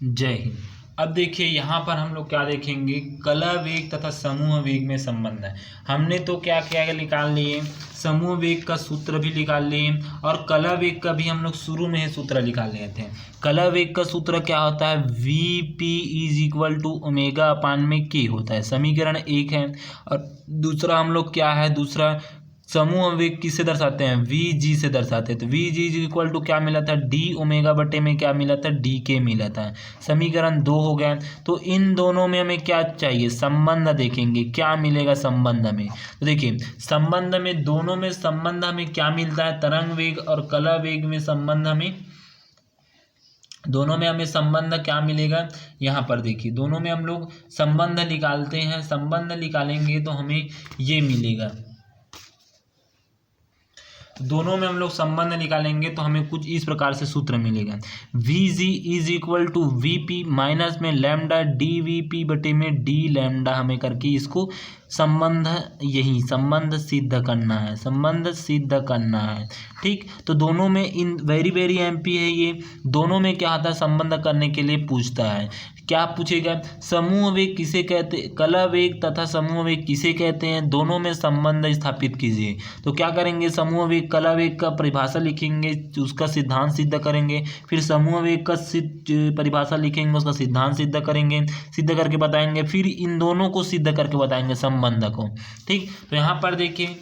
जय हिंद। अब देखिए यहाँ पर हम लोग क्या देखेंगे, कला वेग तथा समूह वेग में संबंध है। हमने तो क्या क्या निकाल लिए, समूह वेग का सूत्र भी निकाल लिए और कला वेग का भी हम लोग शुरू में ही सूत्र निकाल लिए थे। कला वेग का सूत्र क्या होता है, V P is equal to omega upon में के होता है, समीकरण 1 है। और दूसरा हम लोग क्या है, दूसरा समूह वेग किससे दर्शाते हैं, वी जी से दर्शाते हैं। तो वी जी इक्वल टू क्या मिला था, डी ओमेगा बटे में क्या मिला था, डी के मिला था। समीकरण 2 हो गया। तो इन दोनों में हमें क्या चाहिए, संबंध देखेंगे क्या मिलेगा संबंध में। तो देखिए संबंध में, दोनों में संबंध हमें क्या मिलता है, तरंग वेग और कला वेग में संबंध हमें, दोनों में हमें संबंध क्या मिलेगा, यहाँ पर देखिए दोनों में हम लोग संबंध निकालते हैं। संबंध निकालेंगे तो हमें ये मिलेगा, दोनों में हम लोग संबंध निकालेंगे तो हमें कुछ इस प्रकार से सूत्र मिलेगा, V G is equal to V P minus में लैम्डा डी वी पी बटे में डी लैम्डा, हमें करके इसको संबंध, यही संबंध सिद्ध करना है, संबंध सिद्ध करना है। ठीक, तो दोनों में इन वेरी वेरी एमपी है ये, दोनों में क्या आता है, संबंध करने के लिए पूछता है। क्या पूछेगा, समूह वेग किसे कहते, कला वेग तथा समूह वेग किसे कहते हैं, दोनों में संबंध स्थापित कीजिए। तो क्या करेंगे, समूह वेग कला वेग का परिभाषा लिखेंगे, उसका सिद्धांत सिद्ध करेंगे, फिर समूह वेग का परिभाषा लिखेंगे, उसका सिद्धांत सिद्ध करेंगे, सिद्ध करके बताएंगे, फिर इन दोनों को सिद्ध करके बताएंगे संबंध को। ठीक, तो यहाँ पर देखिए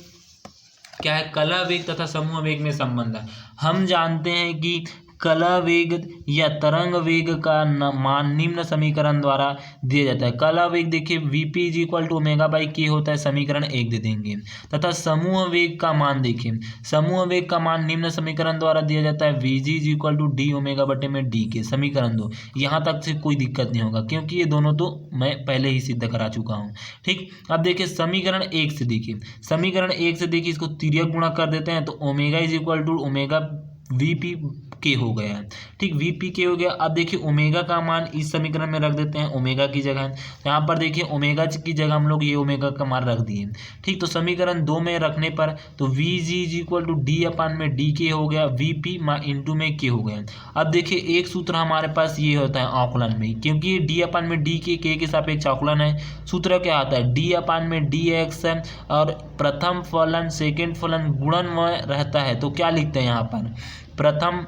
क्या है, कला वेग तथा समूह वेग में संबंध है। हम जानते हैं कि कला वेग या तरंग वेग का मान निम्न समीकरण द्वारा दिया जाता है। कला वेग देखिए VP is equal to omega by k होता है, समीकरण 1 दे देंगे। तथा समूह वेग का मान देखिए, समूह वेग का मान निम्न समीकरण द्वारा दिया जाता है, V G is equal to d omega बटे में डी के, समीकरण 2। यहाँ तक से कोई दिक्कत नहीं होगा क्योंकि ये दोनों तो मैं पहले ही सिद्ध करा चुका हूँ। ठीक, अब देखिए समीकरण 1 से देखिए, समीकरण 1 से देखिए इसको तिर्यक गुणा कर देते हैं तो omega is equal to omega V P k हो गया है। ठीक, वी पी के हो गया। अब देखिए ओमेगा का मान इस समीकरण में रख देते हैं ओमेगा की जगह, यहाँ पर देखिए ओमेगा की जगह हम लोग ये ओमेगा का मान रख दिए। ठीक, तो समीकरण 2 में रखने पर तो V G is equal to D अपान में डी के हो गया, वी पी इंटू में के हो गया। अब देखिए एक सूत्र हमारे पास ये होता है आकलन में, क्योंकि ये डी अपान में डी के सापेक्ष आकलन है। सूत्र क्या आता है, डी अपान में डी एक्स है और प्रथम फलन सेकेंड फलन गुणनमय रहता है। तो क्या लिखते हैं यहाँ पर, प्रथम,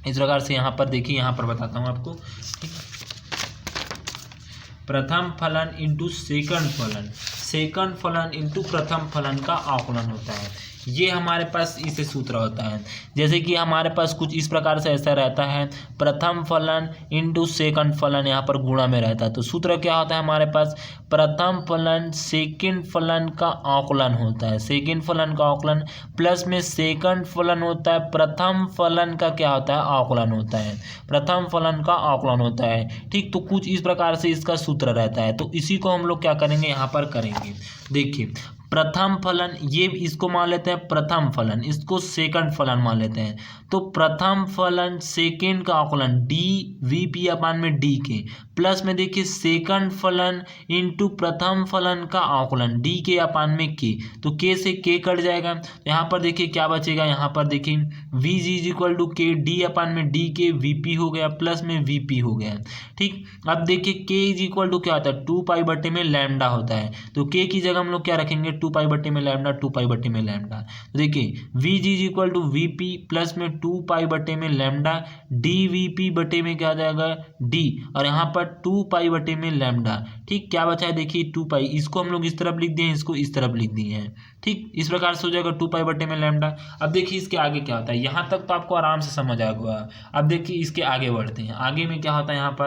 इस प्रकार से यहाँ पर देखिए, यहाँ पर बताता हूँ आपको। प्रथम फलन इंटू सेकंड फलन, सेकंड फलन इंटू प्रथम फलन का आकलन होता है। ये हमारे पास इसे सूत्र होता है। जैसे कि हमारे पास कुछ इस प्रकार से ऐसा रहता है, प्रथम फलन इंटू सेकंड फलन यहाँ पर गुणा में रहता है। तो सूत्र क्या होता है हमारे पास, प्रथम फलन सेकंड फलन का आकलन होता है, सेकंड फलन का आकलन प्लस में सेकंड फलन होता है, प्रथम फलन का क्या होता है, आकलन होता है, प्रथम फलन का आकलन होता है। ठीक, तो कुछ इस प्रकार से इसका सूत्र रहता है। तो इसी को हम लोग क्या करेंगे, यहाँ पर करेंगे। देखिए प्रथम फलन, ये इसको मान लेते हैं प्रथम फलन, इसको सेकंड फलन मान लेते हैं। तो प्रथम फलन सेकंड का आकलन डी वी पी अपान में डी के प्लस में देखिए सेकंड फलन इंटू प्रथम फलन का आकलन डी के अपान में के, तो के से के कट जाएगा। यहाँ पर देखिए क्या बचेगा, यहाँ पर देखिए V G is equal to k d अपान में डी के वी पी हो गया प्लस में वी पी हो गया। ठीक, अब देखिए के इज इक्वल टू क्या होता है, 2 पाई बटे में लैम्डा होता है। तो के की जगह हम लोग क्या रखेंगे, 2 पाई बटे में लैम्डा, 2 पाई बटे में लैम्डा। तो देखिए V G is equal to V P plus में 2 पाई बटे में लैम्डा, डी वी पी बटे में क्या आ जाएगा डी, और यहाँ पर 2 पाई बटे में लैम्डा। ठीक, क्या बचा है देखिए 2 पाई, इसको हम लोग इस तरफ लिख दिए हैं, इसको इस तरफ लिख दिए हैं। ठीक, इस प्रकार से हो जाएगा 2 पाई बटे में लैम्डा। अब देखिए इसके आगे क्या होता है, यहाँ तक तो आपको आराम से समझ आ गया। अब देखिए इसके आगे बढ़ते हैं, आगे में क्या होता है, यहाँ पर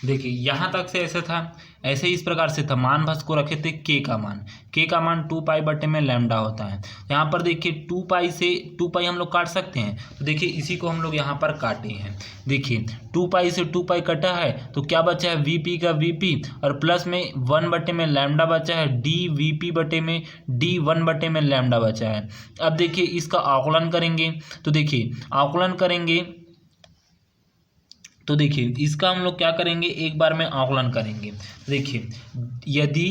देखिए यहाँ तक से ऐसे था, ऐसे इस प्रकार से था, मान भस को रखे थे के का मान 2 पाई बटे में लैम्डा होता है। यहाँ पर देखिए 2 पाई से 2 पाई हम लोग काट सकते हैं, तो देखिए इसी को हम लोग यहाँ पर काटे हैं। देखिए 2 पाई से 2 पाई कटा है तो क्या बचा है, वी पी का वी पी और प्लस में 1 बटे में लैम्डा बचा है, डी वी पी बटे में डी 1 बटे में लैम्डा बचा है। अब देखिए इसका आकलन करेंगे, तो देखिए आकलन करेंगे तो देखिए इसका हम लोग क्या करेंगे, एक बार में आकलन करेंगे। देखिए यदि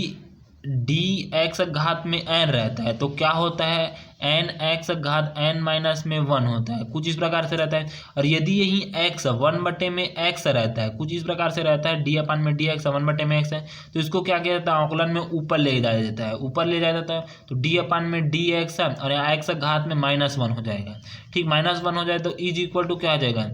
डी एक्स घात में एन रहता है तो क्या होता है, एन एक्स घात एन माइनस में 1 होता है, कुछ इस प्रकार से रहता है। और यदि यही एक्स 1 में एक्स रहता है, कुछ इस प्रकार से रहता है, डी अपन में डी एक्स 1 में एक्स है, तो इसको क्या किया जाता है, आकलन में ऊपर ले जाया जाता है, ऊपर ले जाया जाता है, तो डी अपन में डी एक्स है और यहाँ एक्स घात में -1 हो जाएगा। ठीक, -1 हो जाए तो इज इक्वल टू क्या आ जाएगा,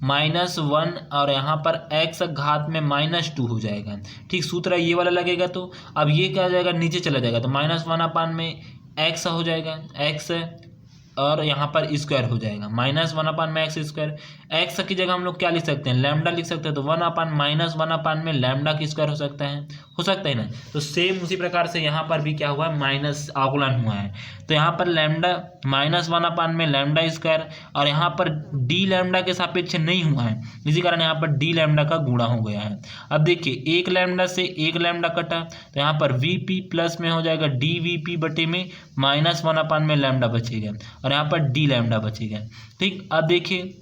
-1 और यहाँ पर x घात में -2 हो जाएगा। ठीक, सूत्र ये वाला लगेगा तो अब ये क्या आ जाएगा, नीचे चला जाएगा तो -1 अपान में x हो जाएगा, x और यहाँ पर स्क्वायर हो जाएगा, -1 अपान में एक्स स्क्वायर। एक्स की जगह हम लोग क्या लिख सकते हैं, लैम्डा लिख सकते हैं, तो 1 अपान -1 अपान में लैम्डा की स्क्वायर हो सकता है ना। तो सेम उसी प्रकार से यहाँ पर भी क्या हुआ है, माइनस आकलन हुआ है, तो यहाँ पर लैम्डा -1 अपान में लैम्डा स्क्वायर और यहाँ पर डी लैम्डा के सापेक्ष नहीं हुआ है, इसी कारण यहाँ पर डी लैम्डा का गुणा हो गया है। अब देखिए एक लैम्डा से एक लैम्डा कटा तो यहाँ पर वी पी प्लस में हो जाएगा डी वी पी बटे में -1 अपान में लैम्डा बचेगा और यहाँ पर डी लैम्डा बचेगा। ठीक, अब देखिए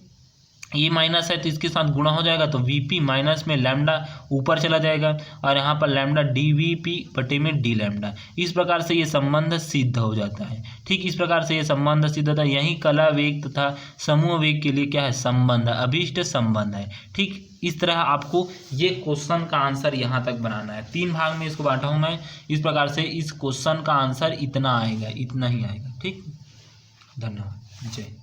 ये माइनस है तो इसके साथ गुणा हो जाएगा तो वी पी माइनस में लैम्डा ऊपर चला जाएगा और यहाँ पर लैम्डा डी वी पी बटे में डी लैम्डा। इस प्रकार से ये संबंध सिद्ध हो जाता है। ठीक, इस प्रकार से ये संबंध सिद्ध होता है। यही कला वेग तथा समूह वेग के लिए क्या है, संबंध, अभीष्ट संबंध है। ठीक, इस तरह आपको ये क्वेश्चन का आंसर यहाँ तक बनाना है। 3 भाग में इसको बांटा हूँ मैं, इस प्रकार से इस क्वेश्चन का आंसर इतना आएगा, इतना ही आएगा। ठीक, धन्यवाद, जय।